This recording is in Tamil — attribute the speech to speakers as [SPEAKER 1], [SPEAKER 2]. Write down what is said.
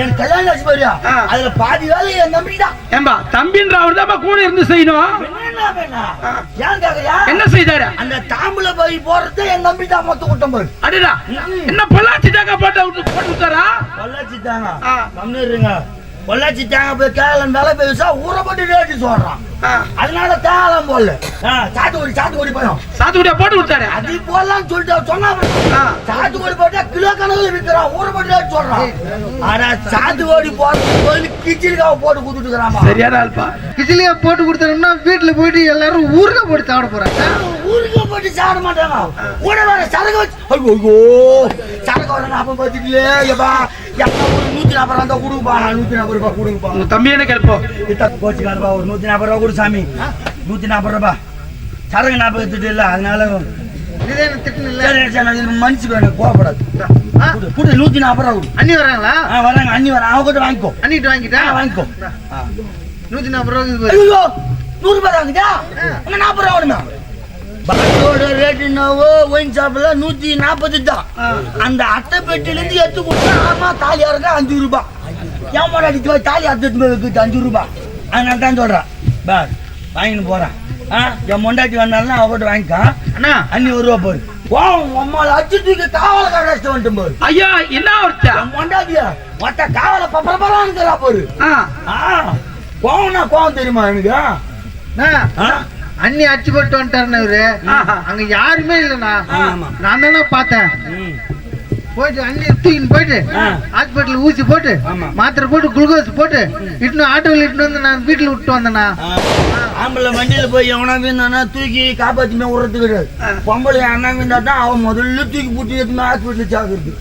[SPEAKER 1] என் கல்யாணம் ஆச்சு பாரியா அதுல பாதி வேலை என் தம்பி தான்.
[SPEAKER 2] ஏம்பா தம்பின்ற அவர் தான் கூட இருந்து செய்யணும்.
[SPEAKER 1] ஏன் கேக்குறியா?
[SPEAKER 2] என்ன செய்தாரு?
[SPEAKER 1] அந்த தாம்பூல போய் போறது என் தம்பி தான் மொத்த கூட்டம் பாரு.
[SPEAKER 2] அடடா என்ன பொள்ளாச்சி தாங்க போட்டு விட்டாரா?
[SPEAKER 1] பொள்ளாச்சி தாங்க கம்மி இருங்க. பொள்ளாச்சி தேங்காய் போய் கேரளம் வேலை போய் விசா ஊரை போட்டு ரேட்டு சொல்றான். அதனால தேங்காய் போடல. சாத்துக்குடி போயும்
[SPEAKER 2] சாத்துக்குடியா போட்டு விட்டாரு. அது
[SPEAKER 1] போடலாம் சொல்லிட்டு சொன்னா சாத்துக்குடி போட்டா கிலோ கணக்குல விற்கிறான். ஊரை போட்டு ரேட்டு சொல்றான். ஆனா சாத்துக்குடி போட்டு கிச்சிலிக்காவை போட்டு கொடுத்துட்டு இருக்கிறாமா.
[SPEAKER 2] சரியான ஆள்பா.
[SPEAKER 3] கிச்சிலியா போட்டு கொடுத்தோம்னா வீட்டுல போயிட்டு எல்லாரும் ஊருக்கா போட்டு சாப்பிட போறாங்க.
[SPEAKER 1] ஊருக்கா போட்டு சாப்பிட மாட்டாங்க. கூட வர சரக்கு வச்சு ஐயோ சரக்கு வர ஞாபகம் பார்த்துக்கலையே. எப்பா 140 ரூபா கொடுப்பா. 140 ரூபா கொடுப்பா.
[SPEAKER 2] உங்க தம்பி என்ன கேட்போம்?
[SPEAKER 1] கோச்சுக்காரப்பா ஒரு 140 ரூபா கொடு சாமி. 140 ரூபா சரக்கு 40 திட்டு இல்ல. அதனால மனுஷு வேணும் கோவப்படாது. 140 ரூபா கொடு.
[SPEAKER 3] அண்ணி வராங்களா?
[SPEAKER 1] வராங்க. அண்ணி வர அவங்க கிட்ட வாங்கிக்கோ.
[SPEAKER 3] அண்ணிட்டு வாங்கிட்டா
[SPEAKER 1] வாங்கிக்கோ.
[SPEAKER 3] 140 ரூபா.
[SPEAKER 1] ஐயோ 100 ரூபாய் வாங்குதா? 40 ரூபா வேணுமா? பக்கத்தோட ரேட் என்னவோ ஒயின் ஷாப்ல 140 தான். அந்த அட்டை பெட்டில இருந்து எடுத்து கொடுத்தா ஆமா தாலியா இருக்கா 5 ரூபாய். ஏன் மாடி தாலி அறுத்து 5 ரூபாய். அதனால தான் சொல்றான் பார் வாங்கின்னு போறான். என் மொண்டாட்டி வந்தாலும் அவகிட்ட வாங்கிக்கான். அண்ணா அண்ணி 1 ரூபா போரு. அம்மாவை அச்சுக்கு காவல கஷ்டம் வந்துட்டு போரு.
[SPEAKER 2] ஐயா என்ன ஒருத்தா
[SPEAKER 1] மொண்டாட்டியா மொத்த காவல பப்பரப்பா போரு. கோவம் தெரியுமா எனக்கு?
[SPEAKER 3] அண்ணி அடிச்சு போட்டு வந்துட்டாருன்னு இவரு. அங்க யாருமே இல்லண்ணா. நான் தானே பார்த்தேன். போயிட்டு அண்ணி தூக்கின்னு போயிட்டு ஹாஸ்பிட்டல் ஊசி போட்டு மாத்திரை போட்டு குளுக்கோஸ் போட்டு இட்டுன்னு ஆட்டோவில் இட்டுன்னு வந்து நான் வீட்டுல விட்டு வந்தேண்ணா.
[SPEAKER 1] ஆம்பளை வண்டியில போய் எவனா வீந்தானா தூக்கி காப்பாத்திமே விடுறது கிடையாது. பொம்பளை அண்ணா வீந்தா தான் அவன் முதல்ல தூக்கி போட்டு எடுத்துமே ஹாஸ்பிட்டல் சாகுறது.